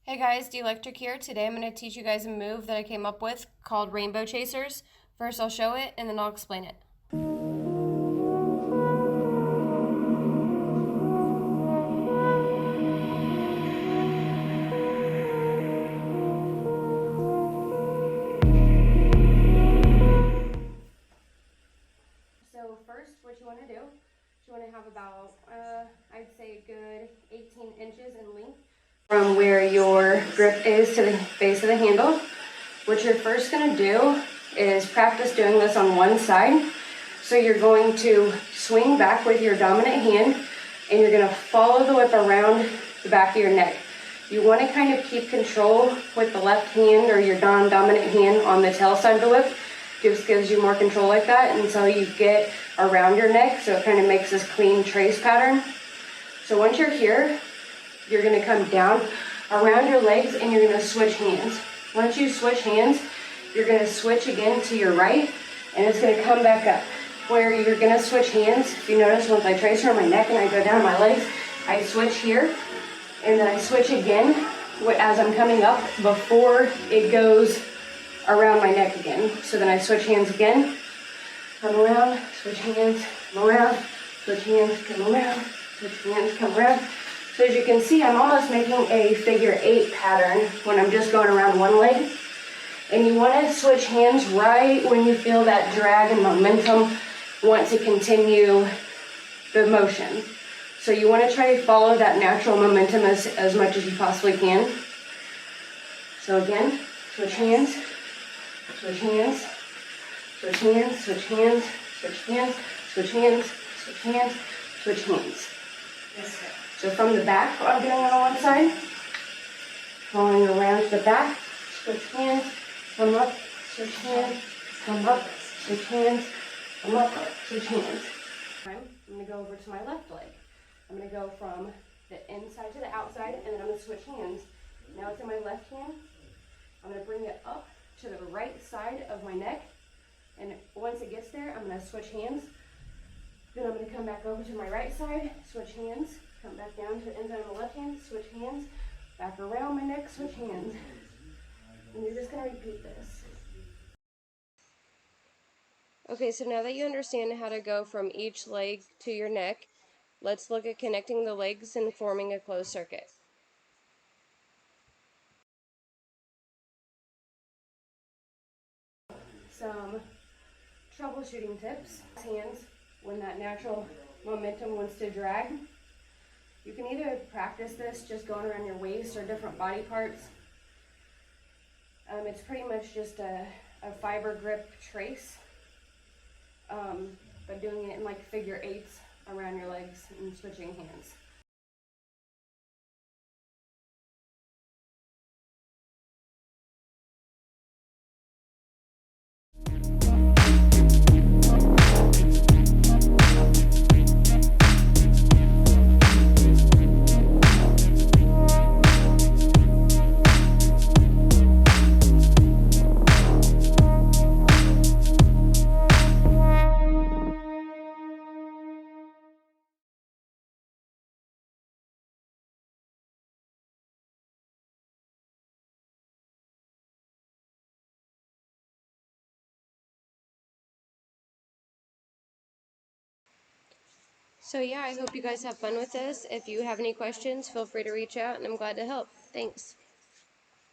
Hey guys, D-Electric here. Today I'm going to teach you guys a move that I came up with called Rainbow Chasers. First I'll show it and then I'll explain it. So first what you want to do is you want to have about, I'd say a good 18 inches in length from where your grip is to the base of the handle. What you're first going to do is practice doing this on one side. So you're going to swing back with your dominant hand and you're going to follow the whip around the back of your neck. You want to kind of keep control with the left hand or your dominant hand on the tail side of the whip. Just gives you more control like that until you get around your neck, so it kind of makes this clean trace pattern. So once you're here, you're going to come down around your legs and you're going to switch hands. Once you switch hands, you're going to switch again to your right and it's going to come back up. Where you're going to switch hands, if you notice, once I trace around my neck and I go down my legs, I switch here and then I switch again as I'm coming up before it goes around my neck again. So then I switch hands again, come around, switch hands, come around, switch hands, come around, switch hands, come around. So as you can see, I'm almost making a figure 8 pattern when I'm just going around one leg. And you want to switch hands right when you feel that drag and momentum want to continue the motion. So you want to try to follow that natural momentum as much as you possibly can. So again, switch hands, switch hands, switch hands, switch hands, switch hands, switch hands, switch hands, switch hands. So from the back, I'm getting on one side, following around to the back, switch hands, come up, switch hands, come up, switch hands, come up, switch hands. I'm going to go over to my left leg. I'm going to go from the inside to the outside, and then I'm going to switch hands. Now it's in my left hand. I'm going to bring it up to the right side of my neck, and once it gets there, I'm going to switch hands. Then I'm going to come back over to my right side, switch hands, come back down to the inside of my left hand, switch hands, back around my neck, switch hands. And you're just going to repeat this. Okay, so now that you understand how to go from each leg to your neck, let's look at connecting the legs and forming a closed circuit. Some troubleshooting tips. Hands, when that natural momentum wants to drag. You can either practice this just going around your waist or different body parts. It's pretty much just a fiber grip trace, but doing it in like figure 8s around your legs and switching hands. So yeah, I hope you guys have fun with this. If you have any questions, feel free to reach out and I'm glad to help. Thanks.